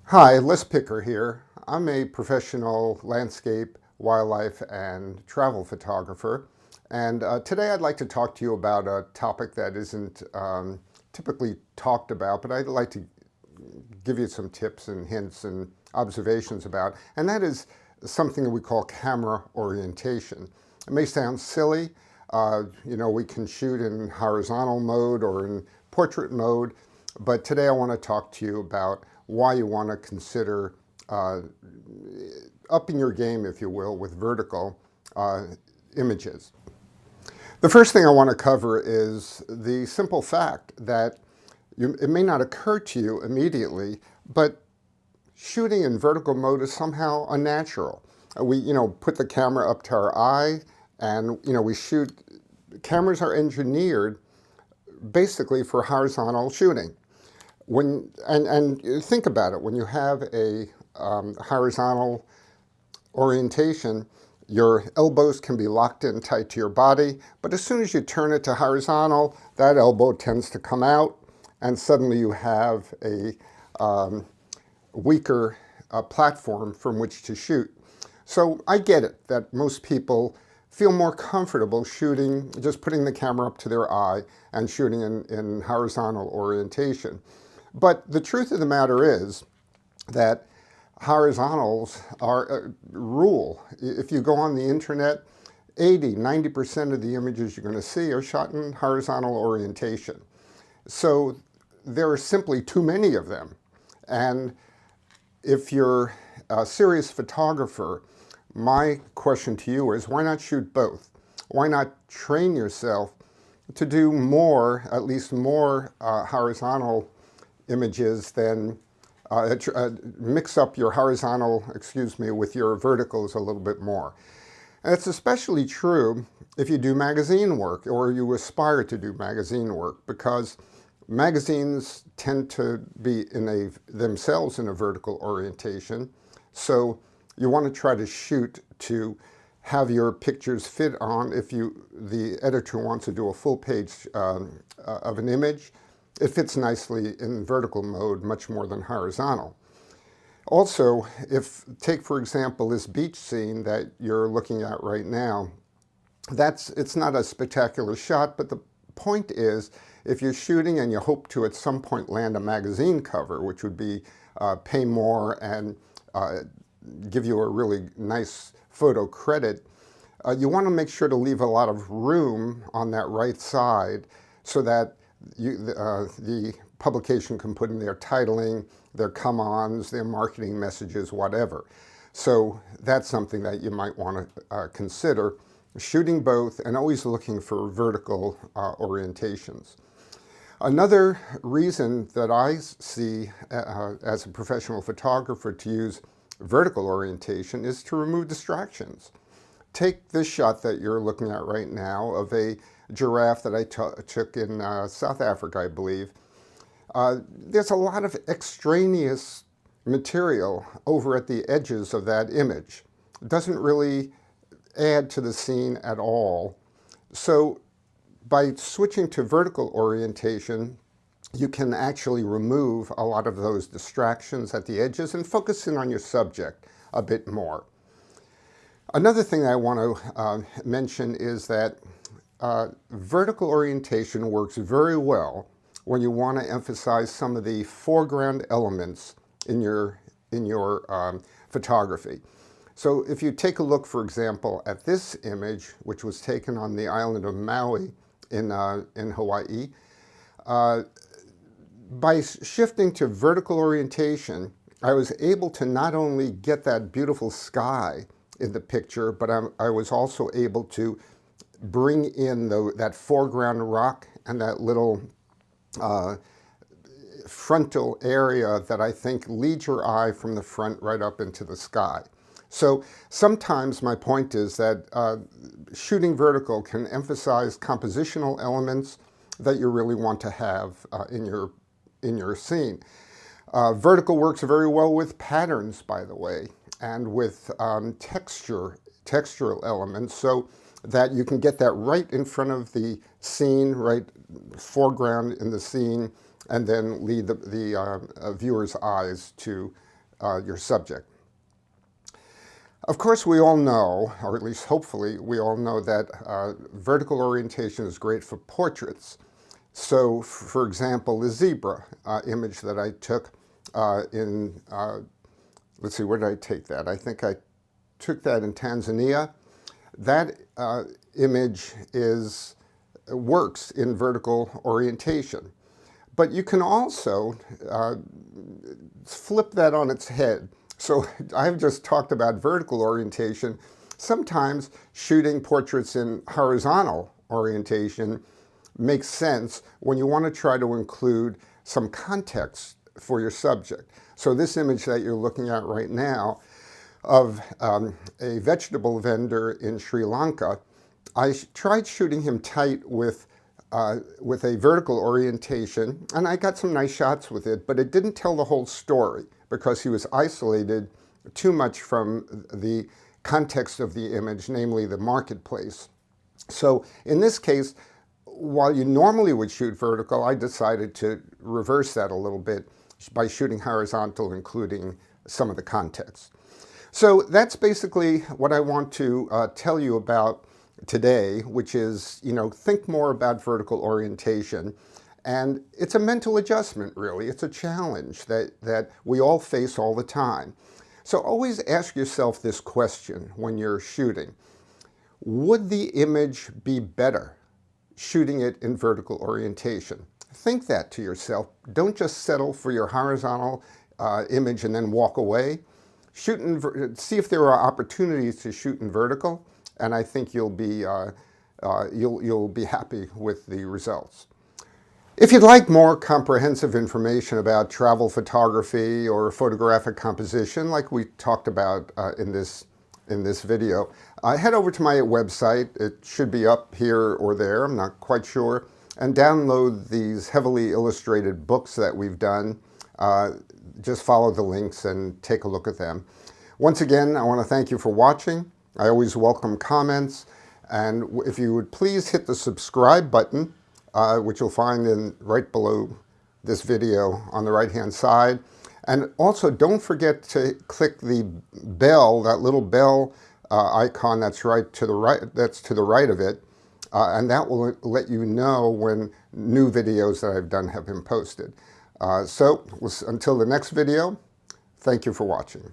Hi, list picker here. I'm a professional landscape, wildlife, and travel photographer. And today I'd like to talk to you about a topic that isn't typically talked about, but I'd like to give you some tips and hints and observations about. And that is something that we call camera orientation. It may sound silly. We can shoot in horizontal mode or in portrait mode, but today I want to talk to you about why you want to consider upping your game, if you will, with vertical images. The first thing I want to cover is the simple fact that it may not occur to you immediately, but shooting in vertical mode is somehow unnatural. We put the camera up to our eye and, we shoot. Cameras are engineered basically for horizontal shooting. And think about it, when you have a horizontal orientation, your elbows can be locked in tight to your body, but as soon as you turn it to horizontal, that elbow tends to come out, and suddenly you have a weaker platform from which to shoot. So I get it that most people feel more comfortable shooting, just putting the camera up to their eye and shooting in horizontal orientation. But the truth of the matter is that horizontals are a rule. If you go on the internet, 80–90% of the images you're going to see are shot in horizontal orientation. So there are simply too many of them. And if you're a serious photographer, my question to you is, why not shoot both? Why not train yourself to do more, at least more horizontal images than mix up your horizontal, with your verticals a little bit more. And it's especially true if you do magazine work or you aspire to do magazine work, because magazines tend to be themselves in a vertical orientation. So you want to try to shoot to have your pictures fit on. If the editor wants to do a full page of an image, it fits nicely in vertical mode much more than horizontal. Also, take for example this beach scene that you're looking at right now. It's not a spectacular shot, but the point is, if you're shooting and you hope to at some point land a magazine cover, which would be pay more and give you a really nice photo credit, you want to make sure to leave a lot of room on that right side so that the publication can put in their titling, their come-ons, their marketing messages, whatever. So that's something that you might want to consider, shooting both and always looking for vertical orientations. Another reason that I see as a professional photographer to use vertical orientation is to remove distractions. Take this shot that you're looking at right now of a giraffe that I took in South Africa, I believe. There's a lot of extraneous material over at the edges of that image. It doesn't really add to the scene at all. So by switching to vertical orientation, you can actually remove a lot of those distractions at the edges and focus in on your subject a bit more. Another thing I want to mention is that vertical orientation works very well when you want to emphasize some of the foreground elements in your photography. So if you take a look, for example, at this image, which was taken on the island of Maui in Hawaii, by shifting to vertical orientation, I was able to not only get that beautiful sky in the picture, but I was also able to bring in that foreground rock and that little frontal area that I think leads your eye from the front right up into the sky. So sometimes my point is that shooting vertical can emphasize compositional elements that you really want to have in your scene. Vertical works very well with patterns, by the way, and with textural elements, so that you can get that right in front of the scene, right foreground in the scene, and then lead the viewer's eyes to your subject. Of course, we all know, or at least hopefully we all know, that vertical orientation is great for portraits. So, for example, the zebra image that I took let's see, where did I take that? I think I took that in Tanzania. That image works in vertical orientation. But you can also flip that on its head. So I've just talked about vertical orientation. Sometimes shooting portraits in horizontal orientation makes sense when you want to try to include some context for your subject. So this image that you're looking at right now of a vegetable vendor in Sri Lanka, I tried shooting him tight with a vertical orientation, and I got some nice shots with it, but it didn't tell the whole story because he was isolated too much from the context of the image, namely the marketplace. So in this case, while you normally would shoot vertical, I decided to reverse that a little bit by shooting horizontal, including some of the context. So that's basically what I want to tell you about today, which is, think more about vertical orientation. And it's a mental adjustment, really. It's a challenge that we all face all the time. So always ask yourself this question when you're shooting. Would the image be better shooting it in vertical orientation? Think that to yourself. Don't just settle for your horizontal image and then walk away. See if there are opportunities to shoot in vertical, and I think you'll be happy with the results. If you'd like more comprehensive information about travel photography or photographic composition, like we talked about in this video, head over to my website. It should be up here or there, I'm not quite sure, and download these heavily illustrated books that we've done. Just follow the links and take a look at them. Once again, I want to thank you for watching. I always welcome comments, and if you would please hit the subscribe button, which you'll find right below this video on the right-hand side. And also, don't forget to click the bell, that little bell icon that's to the right of it, and that will let you know when new videos that I've done have been posted. So until the next video, thank you for watching.